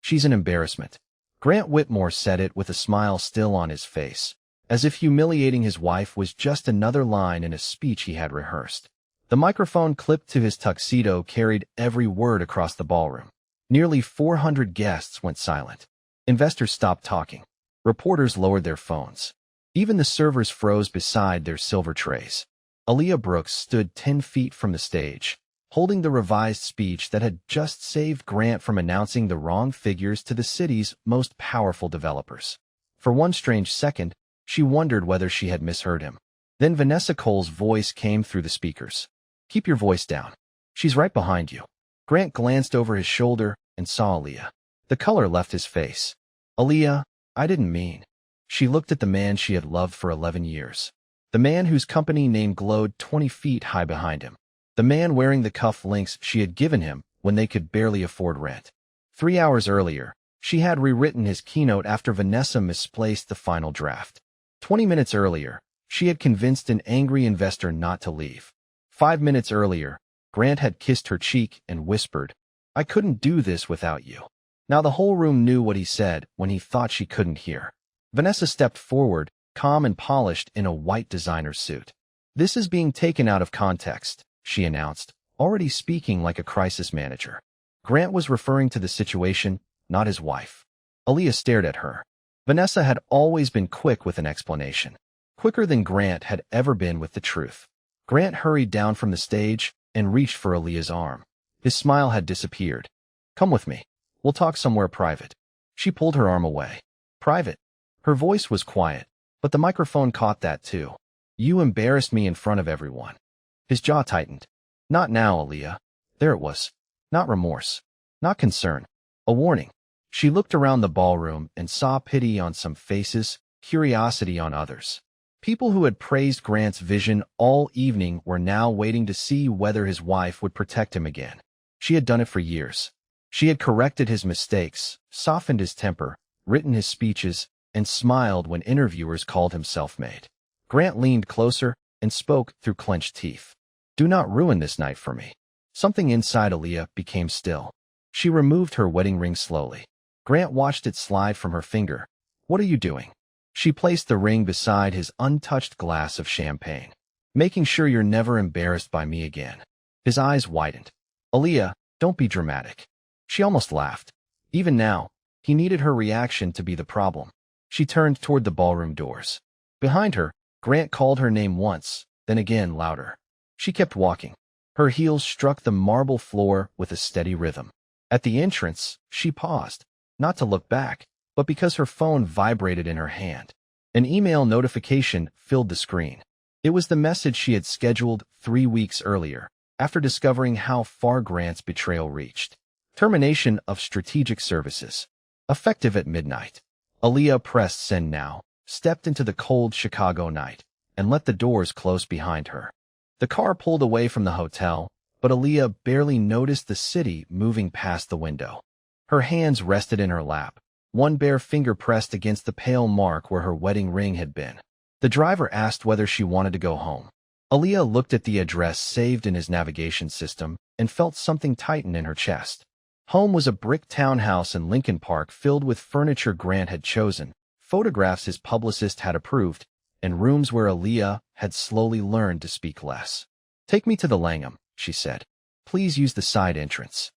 She's an embarrassment. Grant Whitmore said it with a smile still on his face, as if humiliating his wife was just another line in a speech he had rehearsed. The microphone clipped to his tuxedo carried every word across the ballroom. Nearly 400 guests went silent. Investors stopped talking. Reporters lowered their phones. Even the servers froze beside their silver trays. Aaliyah Brooks stood 10 feet from the stage, holding the revised speech that had just saved Grant from announcing the wrong figures to the city's most powerful developers. For one strange second, she wondered whether she had misheard him. Then Vanessa Cole's voice came through the speakers. "Keep your voice down. She's right behind you." Grant glanced over his shoulder and saw Aaliyah. The color left his face. "Aaliyah, I didn't mean." She looked at the man she had loved for 11 years. The man whose company name glowed 20 feet high behind him. The man wearing the cuff links she had given him when they could barely afford rent. 3 hours earlier, she had rewritten his keynote after Vanessa misplaced the final draft. 20 minutes earlier, she had convinced an angry investor not to leave. 5 minutes earlier, Grant had kissed her cheek and whispered, "I couldn't do this without you." Now the whole room knew what he said when he thought she couldn't hear. Vanessa stepped forward, calm and polished in a white designer suit. "This is being taken out of context," she announced, already speaking like a crisis manager. Grant was referring to the situation, not his wife. Aaliyah stared at her. Vanessa had always been quick with an explanation. Quicker than Grant had ever been with the truth. Grant hurried down from the stage and reached for Aaliyah's arm. His smile had disappeared. "Come with me. We'll talk somewhere private." She pulled her arm away. "Private?" Her voice was quiet, but the microphone caught that too. "You embarrassed me in front of everyone." His jaw tightened. "Not now, Aaliyah." There it was. Not remorse. Not concern. A warning. She looked around the ballroom and saw pity on some faces, curiosity on others. People who had praised Grant's vision all evening were now waiting to see whether his wife would protect him again. She had done it for years. She had corrected his mistakes, softened his temper, written his speeches, and smiled when interviewers called him self-made. Grant leaned closer and spoke through clenched teeth. "Do not ruin this night for me." Something inside Aaliyah became still. She removed her wedding ring slowly. Grant watched it slide from her finger. "What are you doing?" She placed the ring beside his untouched glass of champagne. "Making sure you're never embarrassed by me again." His eyes widened. "Aaliyah, don't be dramatic." She almost laughed. Even now, he needed her reaction to be the problem. She turned toward the ballroom doors. Behind her, Grant called her name once, then again louder. She kept walking. Her heels struck the marble floor with a steady rhythm. At the entrance, she paused, not to look back, but because her phone vibrated in her hand. An email notification filled the screen. It was the message she had scheduled 3 weeks earlier, after discovering how far Grant's betrayal reached. Termination of strategic services. Effective at midnight. Aaliyah pressed send now, stepped into the cold Chicago night, and let the doors close behind her. The car pulled away from the hotel, but Aaliyah barely noticed the city moving past the window. Her hands rested in her lap, one bare finger pressed against the pale mark where her wedding ring had been. The driver asked whether she wanted to go home. Aaliyah looked at the address saved in his navigation system and felt something tighten in her chest. Home was a brick townhouse in Lincoln Park filled with furniture Grant had chosen, photographs his publicist had approved, and rooms where Aaliyah had slowly learned to speak less. "Take me to the Langham," she said. "Please use the side entrance."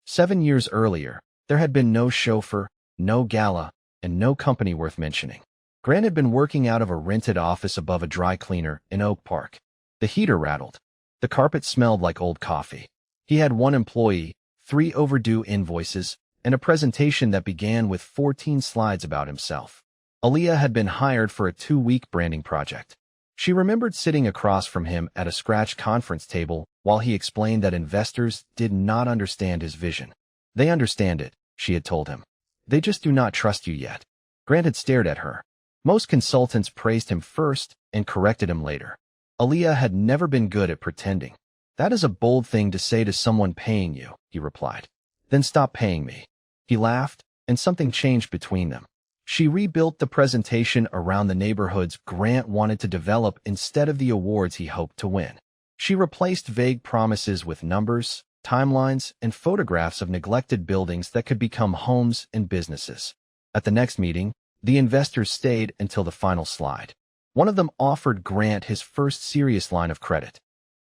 7 years earlier, there had been no chauffeur, no gala, and no company worth mentioning. Grant had been working out of a rented office above a dry cleaner in Oak Park. The heater rattled. The carpet smelled like old coffee. He had one employee, 3 overdue invoices, and a presentation that began with 14 slides about himself. Aaliyah had been hired for a 2-week branding project. She remembered sitting across from him at a scratch conference table while he explained that investors did not understand his vision. "They understand it," she had told him. "They just do not trust you yet." Grant had stared at her. Most consultants praised him first and corrected him later. Aaliyah had never been good at pretending. "That is a bold thing to say to someone paying you," he replied. "Then stop paying me." He laughed, and something changed between them. She rebuilt the presentation around the neighborhoods Grant wanted to develop instead of the awards he hoped to win. She replaced vague promises with numbers, timelines, and photographs of neglected buildings that could become homes and businesses. At the next meeting, the investors stayed until the final slide. One of them offered Grant his first serious line of credit.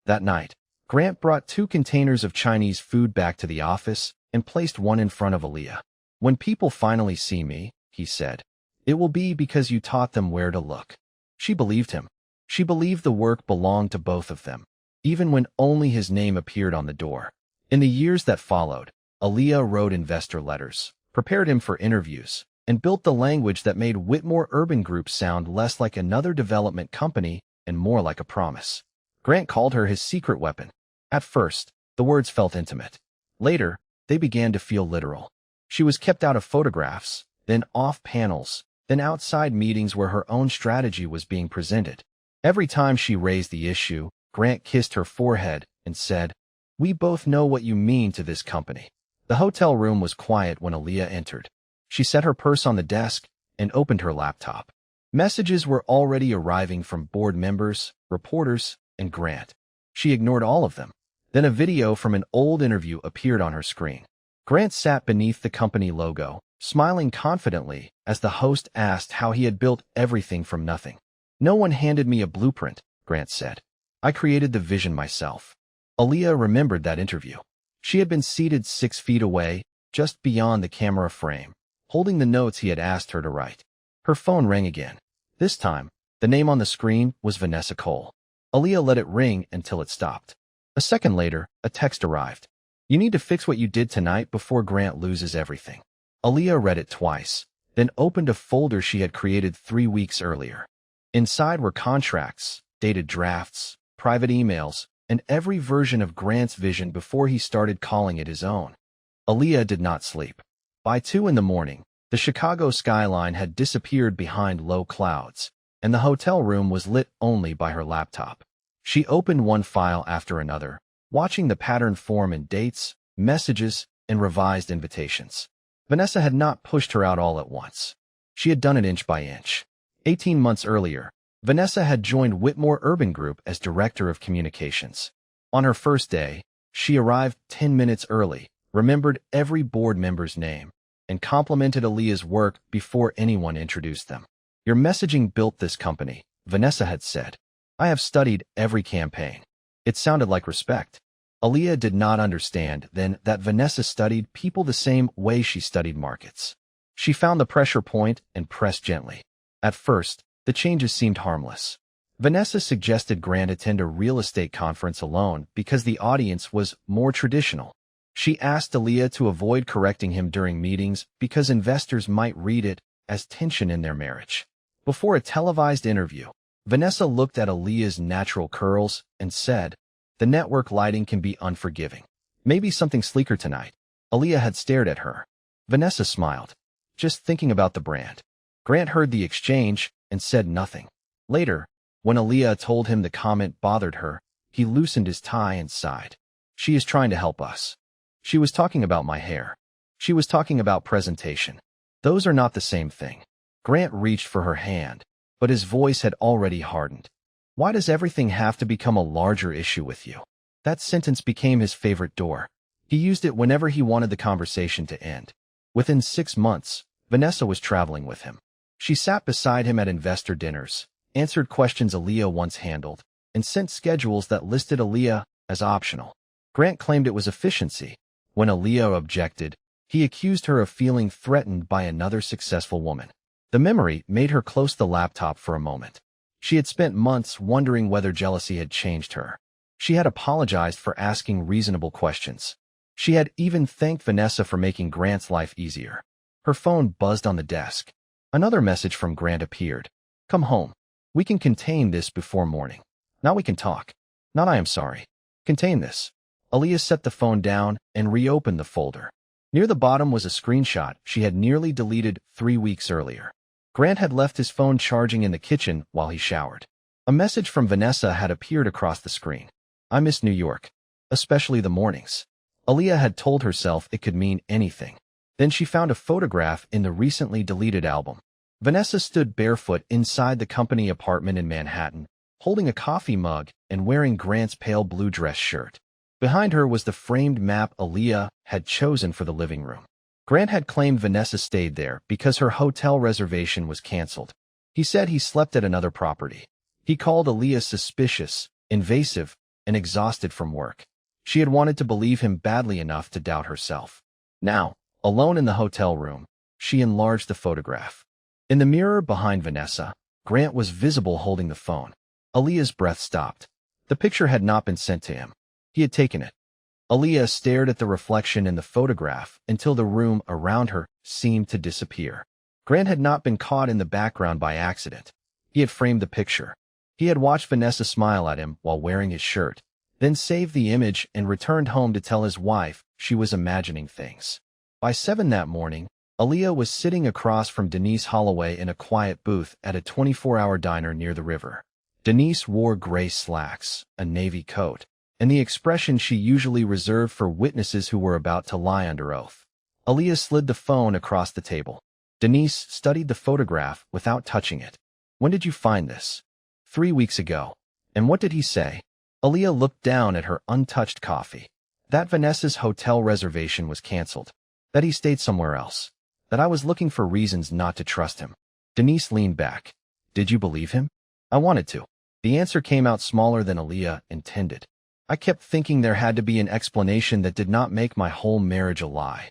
That night, Grant brought 2 containers of Chinese food back to the office and placed one in front of Aaliyah. "When people finally see me," he said, "it will be because you taught them where to look." She believed him. She believed the work belonged to both of them, even when only his name appeared on the door. In the years that followed, Aaliyah wrote investor letters, prepared him for interviews, and built the language that made Whitmore Urban Group sound less like another development company and more like a promise. Grant called her his secret weapon. At first, the words felt intimate. Later, they began to feel literal. She was kept out of photographs, then off panels, then outside meetings where her own strategy was being presented. Every time she raised the issue, Grant kissed her forehead and said, "We both know what you mean to this company." The hotel room was quiet when Aaliyah entered. She set her purse on the desk and opened her laptop. Messages were already arriving from board members, reporters, and Grant. She ignored all of them. Then a video from an old interview appeared on her screen. Grant sat beneath the company logo, smiling confidently as the host asked how he had built everything from nothing. "No one handed me a blueprint," Grant said. "I created the vision myself." Aaliyah remembered that interview. She had been seated 6 feet away, just beyond the camera frame, holding the notes he had asked her to write. Her phone rang again. This time, the name on the screen was Vanessa Cole. Aaliyah let it ring until it stopped. A second later, a text arrived. "You need to fix what you did tonight before Grant loses everything." Aaliyah read it twice, then opened a folder she had created 3 weeks earlier. Inside were contracts, dated drafts, private emails, and every version of Grant's vision before he started calling it his own. Aaliyah did not sleep. By 2 in the morning, the Chicago skyline had disappeared behind low clouds, and the hotel room was lit only by her laptop. She opened one file after another, watching the pattern form in dates, messages, and revised invitations. Vanessa had not pushed her out all at once. She had done it inch by inch. 18 months earlier, Vanessa had joined Whitmore Urban Group as Director of Communications. On her first day, she arrived 10 minutes early, remembered every board member's name, and complimented Aaliyah's work before anyone introduced them. "Your messaging built this company," Vanessa had said. "I have studied every campaign." It sounded like respect. Aaliyah did not understand then that Vanessa studied people the same way she studied markets. She found the pressure point and pressed gently. At first, the changes seemed harmless. Vanessa suggested Grant attend a real estate conference alone because the audience was more traditional. She asked Aaliyah to avoid correcting him during meetings because investors might read it as tension in their marriage. Before a televised interview, Vanessa looked at Aaliyah's natural curls and said, "The network lighting can be unforgiving. Maybe something sleeker tonight." Aaliyah had stared at her. Vanessa smiled, just thinking about the brand. Grant heard the exchange and said nothing. Later, when Aaliyah told him the comment bothered her, he loosened his tie and sighed. "She is trying to help us. She was talking about my hair. She was talking about presentation. Those are not the same thing." Grant reached for her hand, but his voice had already hardened. "Why does everything have to become a larger issue with you?" That sentence became his favorite door. He used it whenever he wanted the conversation to end. Within 6 months, Vanessa was traveling with him. She sat beside him at investor dinners, answered questions Aaliyah once handled, and sent schedules that listed Aaliyah as optional. Grant claimed it was efficiency. When Aaliyah objected, he accused her of feeling threatened by another successful woman. The memory made her close the laptop for a moment. She had spent months wondering whether jealousy had changed her. She had apologized for asking reasonable questions. She had even thanked Vanessa for making Grant's life easier. Her phone buzzed on the desk. Another message from Grant appeared. "Come home. We can contain this before morning. Now we can talk. Not I am sorry. Contain this." Aaliyah set the phone down and reopened the folder. Near the bottom was a screenshot she had nearly deleted 3 weeks earlier. Grant had left his phone charging in the kitchen while he showered. A message from Vanessa had appeared across the screen. "I miss New York, especially the mornings." Aaliyah had told herself it could mean anything. Then she found a photograph in the recently deleted album. Vanessa stood barefoot inside the company apartment in Manhattan, holding a coffee mug and wearing Grant's pale blue dress shirt. Behind her was the framed map Aaliyah had chosen for the living room. Grant had claimed Vanessa stayed there because her hotel reservation was canceled. He said he slept at another property. He called Aaliyah suspicious, invasive, and exhausted from work. She had wanted to believe him badly enough to doubt herself. Now, alone in the hotel room, she enlarged the photograph. In the mirror behind Vanessa, Grant was visible holding the phone. Aaliyah's breath stopped. The picture had not been sent to him. He had taken it. Aaliyah stared at the reflection in the photograph until the room around her seemed to disappear. Grant had not been caught in the background by accident. He had framed the picture. He had watched Vanessa smile at him while wearing his shirt, then saved the image and returned home to tell his wife she was imagining things. By 7 that morning, Aaliyah was sitting across from Denise Holloway in a quiet booth at a 24-hour diner near the river. Denise wore gray slacks, a navy coat, and the expression she usually reserved for witnesses who were about to lie under oath. Aaliyah slid the phone across the table. Denise studied the photograph without touching it. "When did you find this?" 3 weeks ago. "And what did he say?" Aaliyah looked down at her untouched coffee. "That Vanessa's hotel reservation was canceled. That he stayed somewhere else. That I was looking for reasons not to trust him." Denise leaned back. "Did you believe him?" "I wanted to." The answer came out smaller than Aaliyah intended. "I kept thinking there had to be an explanation that did not make my whole marriage a lie."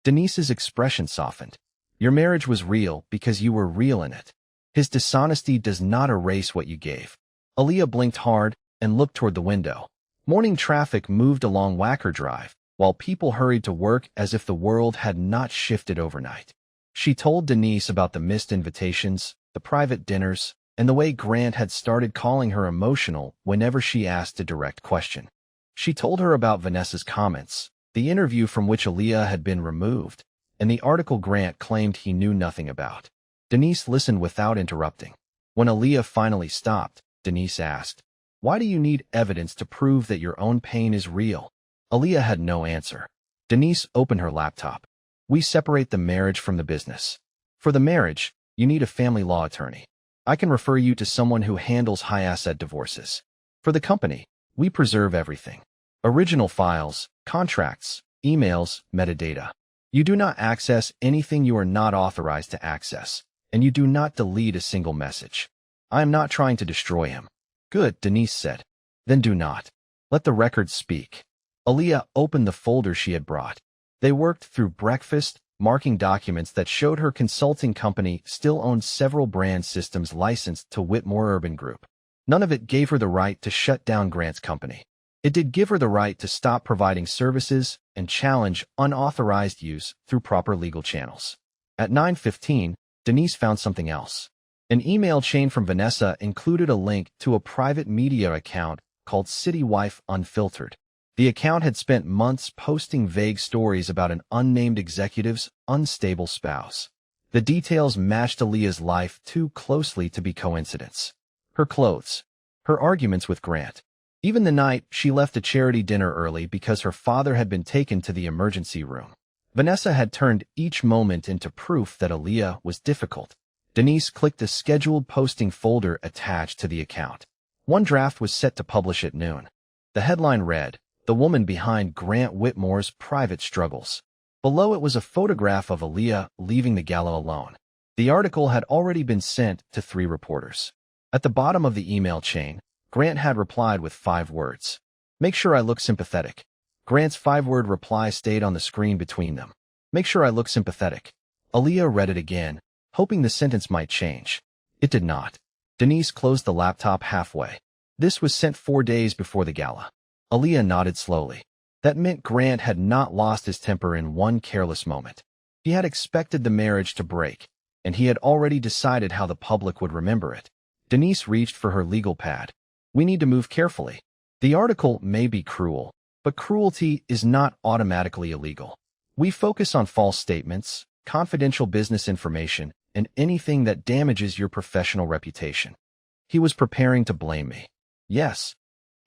Denise's expression softened. "Your marriage was real because you were real in it. His dishonesty does not erase what you gave." Aaliyah blinked hard and looked toward the window. Morning traffic moved along Wacker Drive, while people hurried to work as if the world had not shifted overnight. She told Denise about the missed invitations, the private dinners, and the way Grant had started calling her emotional whenever she asked a direct question. She told her about Vanessa's comments, the interview from which Aaliyah had been removed, and the article Grant claimed he knew nothing about. Denise listened without interrupting. When Aaliyah finally stopped, Denise asked, "Why do you need evidence to prove that your own pain is real?" Aaliyah had no answer. Denise opened her laptop. "We separate the marriage from the business. For the marriage, you need a family law attorney. I can refer you to someone who handles high-asset divorces. For the company, we preserve everything. Original files, contracts, emails, metadata. You do not access anything you are not authorized to access, and you do not delete a single message. I am not trying to destroy him." "Good," Denise said. "Then do not. Let the records speak." Aaliyah opened the folder she had brought. They worked through breakfast, marking documents that showed her consulting company still owned several brand systems licensed to Whitmore Urban Group. None of it gave her the right to shut down Grant's company. It did give her the right to stop providing services and challenge unauthorized use through proper legal channels. At 9:15, Denise found something else. An email chain from Vanessa included a link to a private media account called City Wife Unfiltered. The account had spent months posting vague stories about an unnamed executive's unstable spouse. The details matched Aaliyah's life too closely to be coincidence. Her clothes, her arguments with Grant, even the night she left a charity dinner early because her father had been taken to the emergency room. Vanessa had turned each moment into proof that Aaliyah was difficult. Denise clicked the scheduled posting folder attached to the account. One draft was set to publish at noon. The headline read, "The woman behind Grant Whitmore's private struggles." Below it was a photograph of Aaliyah leaving the gala alone. The article had already been sent to 3 reporters. At the bottom of the email chain, Grant had replied with 5 words. "Make sure I look sympathetic." Grant's 5-word reply stayed on the screen between them. "Make sure I look sympathetic." Aaliyah read it again, hoping the sentence might change. It did not. Denise closed the laptop halfway. This was sent 4 days before the gala. Aaliyah nodded slowly. That meant Grant had not lost his temper in one careless moment. He had expected the marriage to break, and he had already decided how the public would remember it. Denise reached for her legal pad. "We need to move carefully. The article may be cruel, but cruelty is not automatically illegal. We focus on false statements, confidential business information, and anything that damages your professional reputation." He was preparing to blame me. Yes.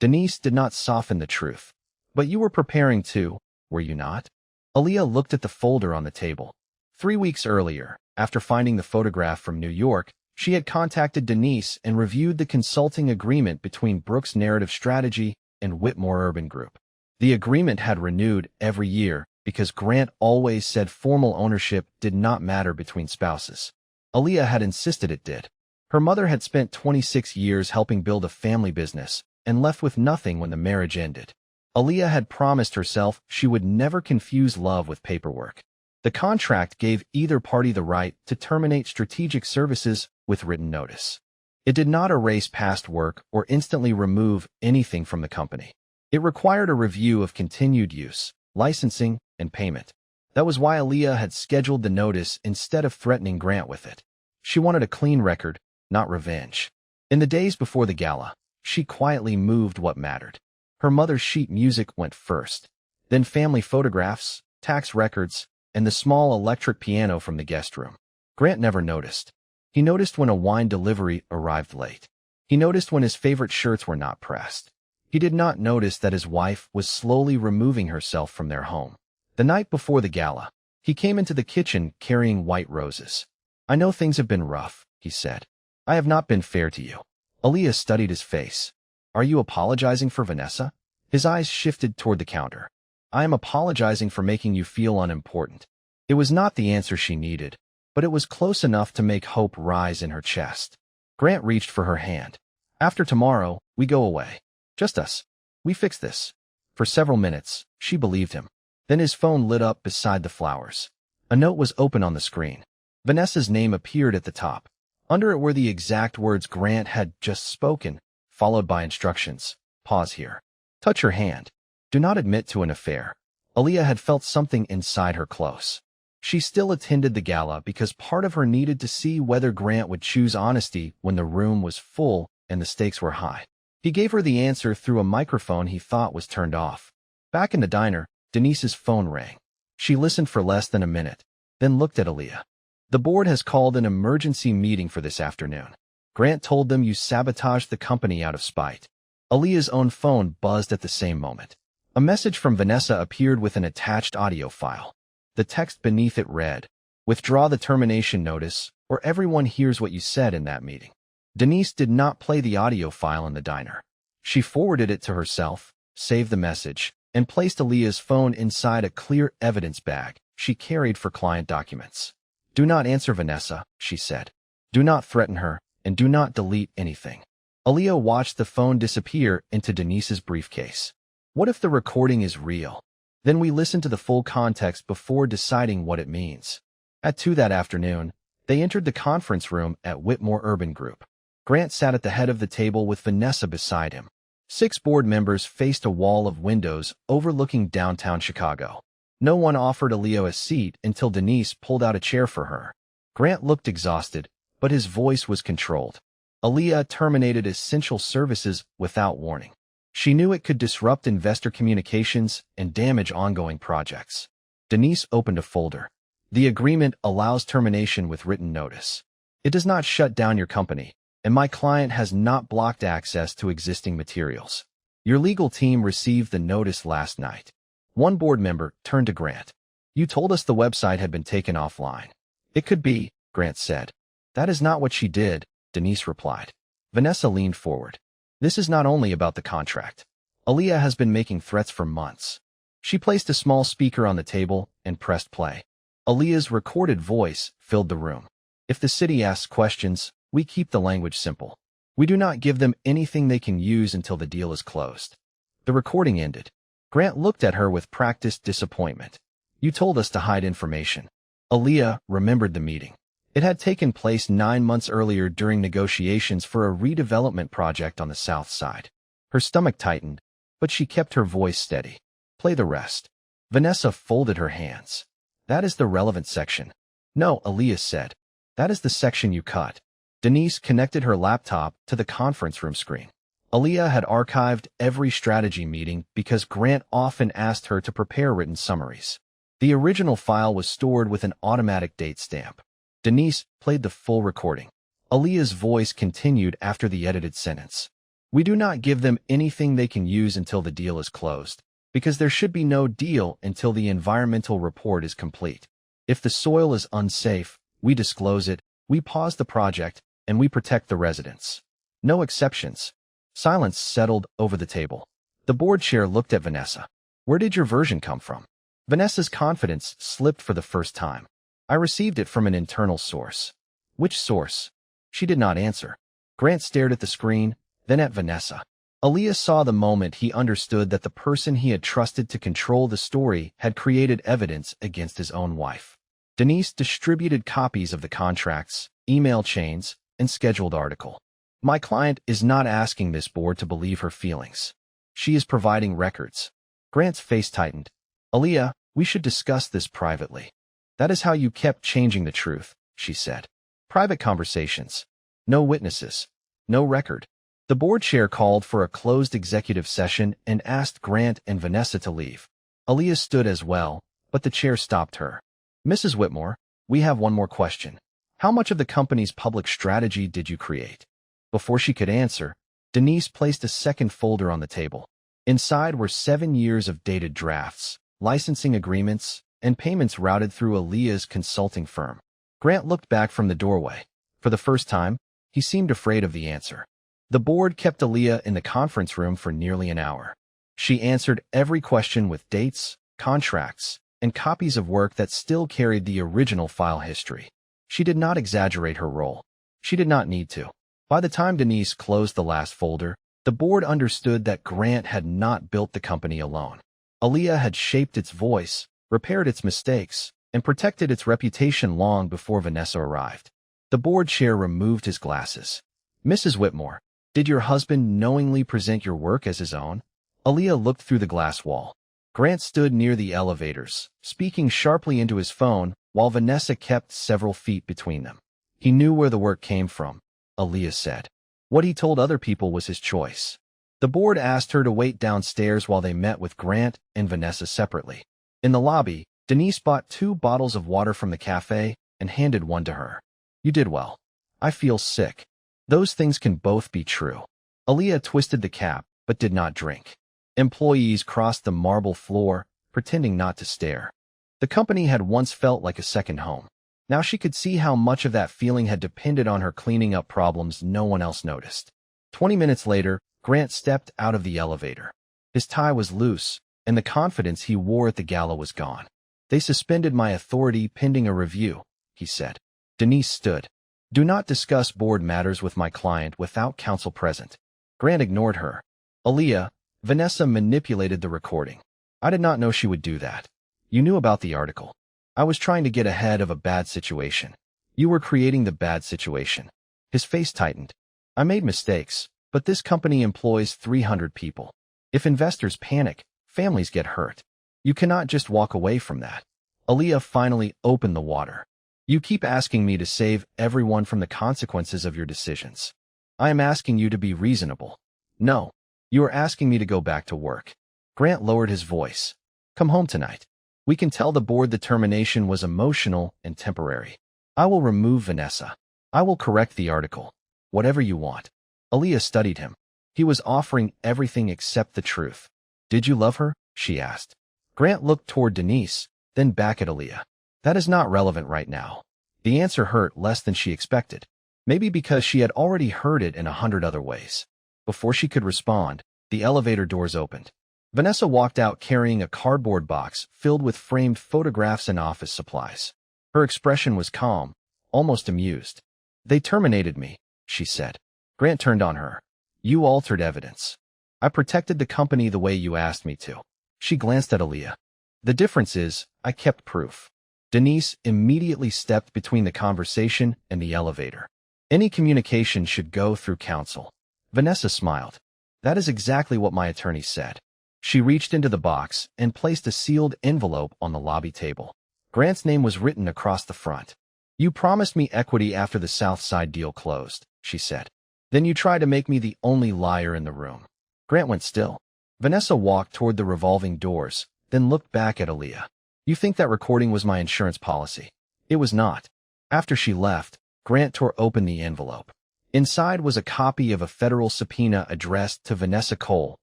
Denise did not soften the truth. "But you were preparing too, were you not?" Aaliyah looked at the folder on the table. 3 weeks earlier, after finding the photograph from New York, she had contacted Denise and reviewed the consulting agreement between Brooks Narrative Strategy and Whitmore Urban Group. The agreement had renewed every year because Grant always said formal ownership did not matter between spouses. Aaliyah had insisted it did. Her mother had spent 26 years helping build a family business and left with nothing when the marriage ended. Aaliyah had promised herself she would never confuse love with paperwork. The contract gave either party the right to terminate strategic services with written notice. It did not erase past work or instantly remove anything from the company. It required a review of continued use, licensing, and payment. That was why Aaliyah had scheduled the notice instead of threatening Grant with it. She wanted a clean record, not revenge. In the days before the gala, she quietly moved what mattered. Her mother's sheet music went first, then family photographs, tax records, and the small electric piano from the guest room. Grant never noticed. He noticed when a wine delivery arrived late. He noticed when his favorite shirts were not pressed. He did not notice that his wife was slowly removing herself from their home. The night before the gala, he came into the kitchen carrying white roses. "I know things have been rough," he said. "I have not been fair to you." Aaliyah studied his face. "Are you apologizing for Vanessa?" His eyes shifted toward the counter. "I am apologizing for making you feel unimportant." It was not the answer she needed, but it was close enough to make hope rise in her chest. Grant reached for her hand. "After tomorrow, we go away. Just us. We fix this." For several minutes, she believed him. Then his phone lit up beside the flowers. A note was open on the screen. Vanessa's name appeared at the top. Under it were the exact words Grant had just spoken, followed by instructions. "Pause here. Touch her hand. Do not admit to an affair." Aaliyah had felt something inside her close. She still attended the gala because part of her needed to see whether Grant would choose honesty when the room was full and the stakes were high. He gave her the answer through a microphone he thought was turned off. Back in the diner, Denise's phone rang. She listened for less than a minute, then looked at Aaliyah. "The board has called an emergency meeting for this afternoon. Grant told them you sabotaged the company out of spite." Aaliyah's own phone buzzed at the same moment. A message from Vanessa appeared with an attached audio file. The text beneath it read, "Withdraw the termination notice, or everyone hears what you said in that meeting." Denise did not play the audio file in the diner. She forwarded it to herself, saved the message, and placed Aaliyah's phone inside a clear evidence bag she carried for client documents. "Do not answer Vanessa," she said. "Do not threaten her, and do not delete anything." Aaliyah watched the phone disappear into Denise's briefcase. What if the recording is real? Then we listen to the full context before deciding what it means. At 2 that afternoon, they entered the conference room at Whitmore Urban Group. Grant sat at the head of the table with Vanessa beside him. 6 board members faced a wall of windows overlooking downtown Chicago. No one offered Aaliyah a seat until Denise pulled out a chair for her. Grant looked exhausted, but his voice was controlled. Aaliyah terminated essential services without warning. She knew it could disrupt investor communications and damage ongoing projects. Denise opened a folder. "The agreement allows termination with written notice. It does not shut down your company, and my client has not blocked access to existing materials. Your legal team received the notice last night." One board member turned to Grant. "You told us the website had been taken offline." "It could be," Grant said. "That is not what she did," Denise replied. Vanessa leaned forward. "This is not only about the contract. Aaliyah has been making threats for months." She placed a small speaker on the table and pressed play. Aaliyah's recorded voice filled the room. "If the city asks questions, we keep the language simple. We do not give them anything they can use until the deal is closed." The recording ended. Grant looked at her with practiced disappointment. "You told us to hide information." Aaliyah remembered the meeting. It had taken place 9 months earlier during negotiations for a redevelopment project on the south side. Her stomach tightened, but she kept her voice steady. "Play the rest." Vanessa folded her hands. "That is the relevant section." "No," Aaliyah said. "That is the section you cut." Denise connected her laptop to the conference room screen. Aaliyah had archived every strategy meeting because Grant often asked her to prepare written summaries. The original file was stored with an automatic date stamp. Denise played the full recording. Aaliyah's voice continued after the edited sentence. "We do not give them anything they can use until the deal is closed, because there should be no deal until the environmental report is complete. If the soil is unsafe, we disclose it, we pause the project, and we protect the residents. No exceptions." Silence settled over the table. The board chair looked at Vanessa. Where did your version come from? Vanessa's confidence slipped for the first time. I received it from an internal source. Which source? She did not answer. Grant stared at the screen, then at Vanessa. Aaliyah saw the moment he understood that the person he had trusted to control the story had created evidence against his own wife. Denise distributed copies of the contracts, email chains, and scheduled article. My client is not asking this board to believe her feelings. She is providing records. Grant's face tightened. Aaliyah, we should discuss this privately. That is how you kept changing the truth, she said. Private conversations. No witnesses. No record. The board chair called for a closed executive session and asked Grant and Vanessa to leave. Aaliyah stood as well, but the chair stopped her. Mrs. Whitmore, we have one more question. How much of the company's public strategy did you create? Before she could answer, Denise placed a second folder on the table. Inside were 7 years of dated drafts, licensing agreements, and payments routed through Aaliyah's consulting firm. Grant looked back from the doorway. For the first time, he seemed afraid of the answer. The board kept Aaliyah in the conference room for nearly an hour. She answered every question with dates, contracts, and copies of work that still carried the original file history. She did not exaggerate her role. She did not need to. By the time Denise closed the last folder, the board understood that Grant had not built the company alone. Aaliyah had shaped its voice, repaired its mistakes, and protected its reputation long before Vanessa arrived. The board chair removed his glasses. Mrs. Whitmore, did your husband knowingly present your work as his own? Aaliyah looked through the glass wall. Grant stood near the elevators, speaking sharply into his phone, while Vanessa kept several feet between them. He knew where the work came from, Aaliyah said. What he told other people was his choice. The board asked her to wait downstairs while they met with Grant and Vanessa separately. In the lobby, Denise bought 2 bottles of water from the cafe and handed one to her. You did well. I feel sick. Those things can both be true. Aaliyah twisted the cap, but did not drink. Employees crossed the marble floor, pretending not to stare. The company had once felt like a second home. Now she could see how much of that feeling had depended on her cleaning up problems no one else noticed. 20 minutes later, Grant stepped out of the elevator. His tie was loose, and the confidence he wore at the gala was gone. They suspended my authority pending a review, he said. Denise stood. Do not discuss board matters with my client without counsel present. Grant ignored her. Aaliyah, Vanessa manipulated the recording. I did not know she would do that. You knew about the article. I was trying to get ahead of a bad situation. You were creating the bad situation. His face tightened. I made mistakes, but this company employs 300 people. If investors panic, families get hurt. You cannot just walk away from that. Aaliyah finally opened the water. You keep asking me to save everyone from the consequences of your decisions. I am asking you to be reasonable. No, you are asking me to go back to work. Grant lowered his voice. Come home tonight. We can tell the board the termination was emotional and temporary. I will remove Vanessa. I will correct the article. Whatever you want. Aaliyah studied him. He was offering everything except the truth. Did you love her? She asked. Grant looked toward Denise, then back at Aaliyah. That is not relevant right now. The answer hurt less than she expected. Maybe because she had already heard it in 100 other ways. Before she could respond, the elevator doors opened. Vanessa walked out carrying a cardboard box filled with framed photographs and office supplies. Her expression was calm, almost amused. They terminated me, she said. Grant turned on her. You altered evidence. I protected the company the way you asked me to. She glanced at Aaliyah. The difference is, I kept proof. Denise immediately stepped between the conversation and the elevator. Any communication should go through counsel. Vanessa smiled. That is exactly what my attorney said. She reached into the box and placed a sealed envelope on the lobby table. Grant's name was written across the front. You promised me equity after the Southside deal closed, she said. Then you tried to make me the only liar in the room. Grant went still. Vanessa walked toward the revolving doors, then looked back at Aaliyah. You think that recording was my insurance policy? It was not. After she left, Grant tore open the envelope. Inside was a copy of a federal subpoena addressed to Vanessa Cole,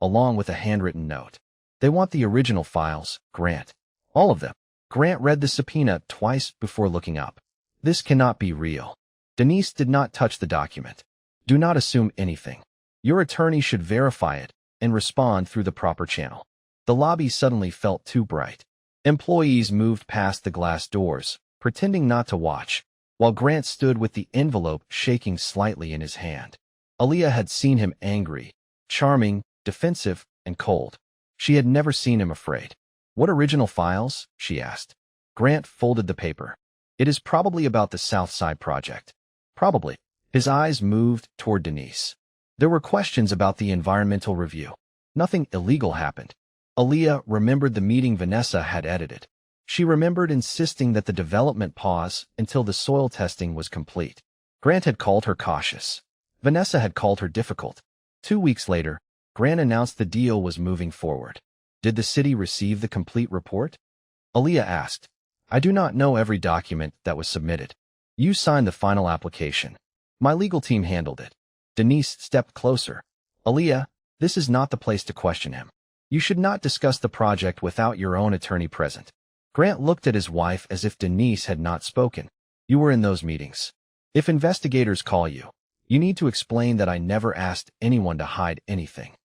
along with a handwritten note. They want the original files, Grant. All of them. Grant read the subpoena twice before looking up. This cannot be real. Denise did not touch the document. Do not assume anything. Your attorney should verify it and respond through the proper channel. The lobby suddenly felt too bright. Employees moved past the glass doors, pretending not to watch, while Grant stood with the envelope shaking slightly in his hand. Aaliyah had seen him angry, charming, defensive, and cold. She had never seen him afraid. "What original files?" she asked. Grant folded the paper. "It is probably about the South Side project." "Probably." His eyes moved toward Denise. There were questions about the environmental review. Nothing illegal happened. Aaliyah remembered the meeting Vanessa had edited. She remembered insisting that the development pause until the soil testing was complete. Grant had called her cautious. Vanessa had called her difficult. 2 weeks later, Grant announced the deal was moving forward. Did the city receive the complete report? Aaliyah asked. "I do not know every document that was submitted. You signed the final application. My legal team handled it." Denise stepped closer. "Aaliyah, this is not the place to question him. You should not discuss the project without your own attorney present." Grant looked at his wife as if Denise had not spoken. "You were in those meetings. If investigators call you, you need to explain that I never asked anyone to hide anything."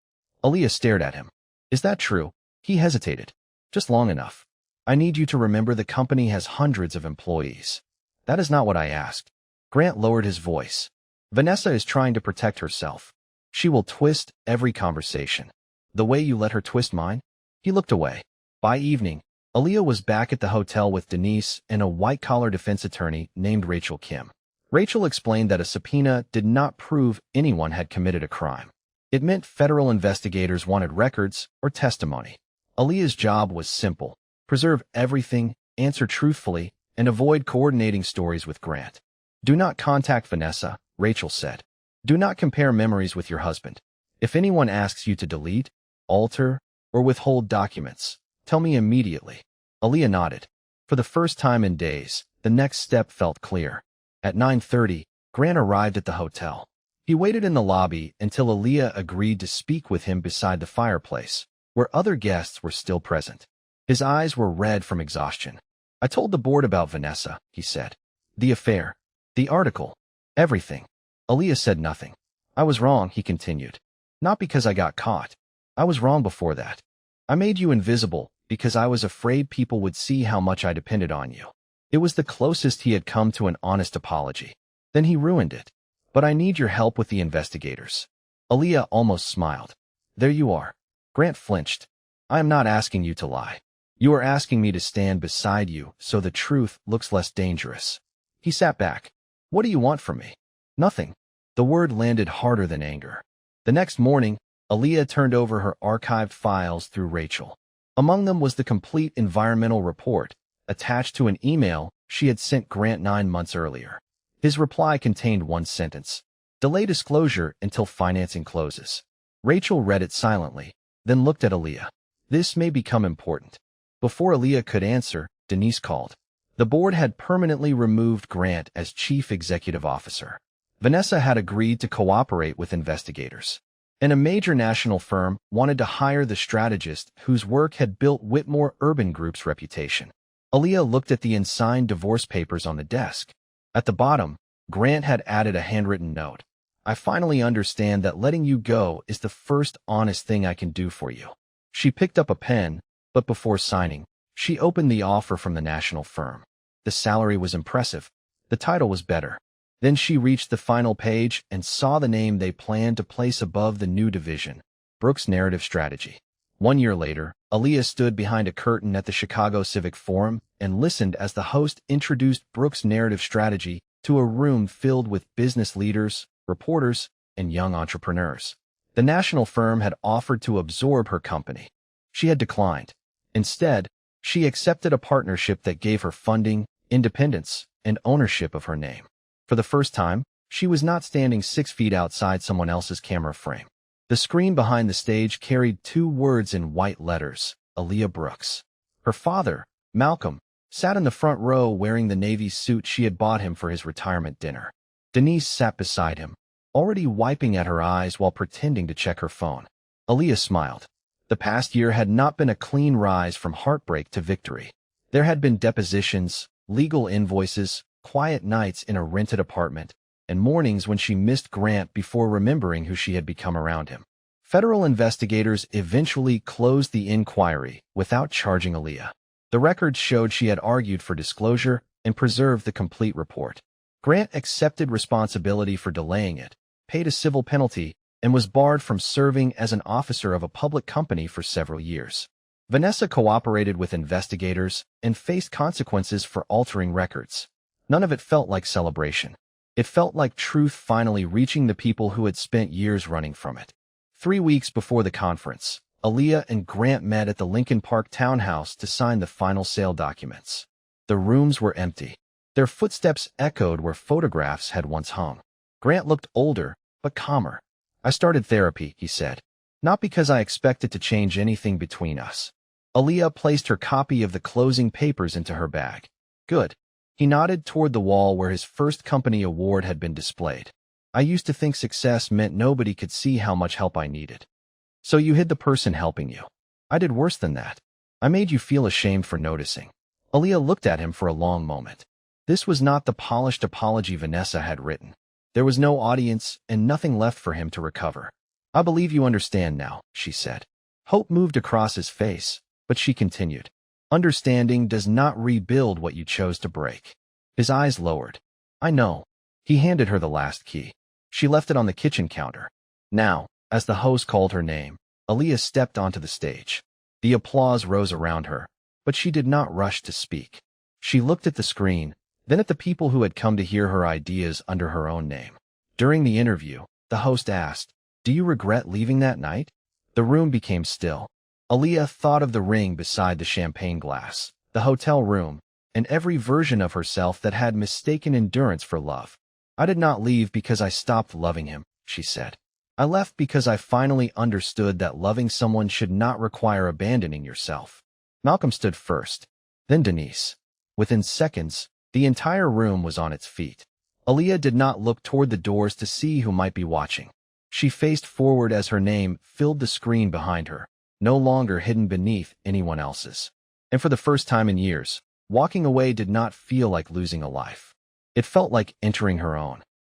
Aaliyah stared at him. "Is that true?" He hesitated. "Just long enough. I need you to remember the company has hundreds of employees." "That is not what I asked." Grant lowered his voice. "Vanessa is trying to protect herself. She will twist every conversation. The way you let her twist mine?" He looked away. By evening, Aaliyah was back at the hotel with Denise and a white-collar defense attorney named Rachel Kim. Rachel explained that a subpoena did not prove anyone had committed a crime. It meant federal investigators wanted records or testimony. Aaliyah's job was simple: preserve everything, answer truthfully, and avoid coordinating stories with Grant. "Do not contact Vanessa," Rachel said. "Do not compare memories with your husband. If anyone asks you to delete, alter, or withhold documents, tell me immediately." Aaliyah nodded. For the first time in days, the next step felt clear. At 9:30, Grant arrived at the hotel. He waited in the lobby until Aaliyah agreed to speak with him beside the fireplace, where other guests were still present. His eyes were red from exhaustion. "I told the board about Vanessa," he said. "The affair, the article, everything." Aaliyah said nothing. "I was wrong," he continued. "Not because I got caught. I was wrong before that. I made you invisible because I was afraid people would see how much I depended on you." It was the closest he had come to an honest apology. Then he ruined it. "But I need your help with the investigators." Aaliyah almost smiled. "There you are." Grant flinched. "I am not asking you to lie. You are asking me to stand beside you so the truth looks less dangerous." He sat back. "What do you want from me?" "Nothing." The word landed harder than anger. The next morning, Aaliyah turned over her archived files through Rachel. Among them was the complete environmental report, attached to an email she had sent Grant 9 months earlier. His reply contained one sentence: "Delay disclosure until financing closes." Rachel read it silently, then looked at Aaliyah. "This may become important." Before Aaliyah could answer, Denise called. The board had permanently removed Grant as chief executive officer. Vanessa had agreed to cooperate with investigators. And a major national firm wanted to hire the strategist whose work had built Whitmore Urban Group's reputation. Aaliyah looked at the unsigned divorce papers on the desk. At the bottom, Grant had added a handwritten note. "I finally understand that letting you go is the first honest thing I can do for you." She picked up a pen, but before signing, she opened the offer from the national firm. The salary was impressive. The title was better. Then she reached the final page and saw the name they planned to place above the new division: Brooks Narrative Strategy. 1 year later, Aaliyah stood behind a curtain at the Chicago Civic Forum and listened as the host introduced Brooks Narrative Strategy to a room filled with business leaders, reporters, and young entrepreneurs. The national firm had offered to absorb her company. She had declined. Instead, she accepted a partnership that gave her funding, independence, and ownership of her name. For the first time, she was not standing 6 feet outside someone else's camera frame. The screen behind the stage carried 2 words in white letters: Aaliyah Brooks. Her father, Malcolm, sat in the front row wearing the Navy suit she had bought him for his retirement dinner. Denise sat beside him, already wiping at her eyes while pretending to check her phone. Aaliyah smiled. The past year had not been a clean rise from heartbreak to victory. There had been depositions, legal invoices, quiet nights in a rented apartment, and mornings when she missed Grant before remembering who she had become around him. Federal investigators eventually closed the inquiry without charging Aaliyah. The records showed she had argued for disclosure and preserved the complete report. Grant accepted responsibility for delaying it, paid a civil penalty, and was barred from serving as an officer of a public company for several years. Vanessa cooperated with investigators and faced consequences for altering records. None of it felt like celebration. It felt like truth finally reaching the people who had spent years running from it. 3 weeks before the conference, Aaliyah and Grant met at the Lincoln Park townhouse to sign the final sale documents. The rooms were empty. Their footsteps echoed where photographs had once hung. Grant looked older, but calmer. "I started therapy," he said. "Not because I expected to change anything between us." Aaliyah placed her copy of the closing papers into her bag. "Good." He nodded toward the wall where his first company award had been displayed. "I used to think success meant nobody could see how much help I needed." "So you hid the person helping you." "I did worse than that. I made you feel ashamed for noticing." Aaliyah looked at him for a long moment. This was not the polished apology Vanessa had written. There was no audience and nothing left for him to recover. "I believe you understand now," she said. Hope moved across his face, but she continued. "Understanding does not rebuild what you chose to break." His eyes lowered. "I know." He handed her the last key. She left it on the kitchen counter. Now, as the host called her name, Aaliyah stepped onto the stage. The applause rose around her, but she did not rush to speak. She looked at the screen, then at the people who had come to hear her ideas under her own name. During the interview, the host asked, "Do you regret leaving that night?" The room became still. Aaliyah thought of the ring beside the champagne glass, the hotel room, and every version of herself that had mistaken endurance for love. "I did not leave because I stopped loving him," she said. "I left because I finally understood that loving someone should not require abandoning yourself." Malcolm stood first, then Denise. Within seconds, the entire room was on its feet. Aaliyah did not look toward the doors to see who might be watching. She faced forward as her name filled the screen behind her, no longer hidden beneath anyone else's. And for the first time in years, walking away did not feel like losing a life. It felt like entering her own.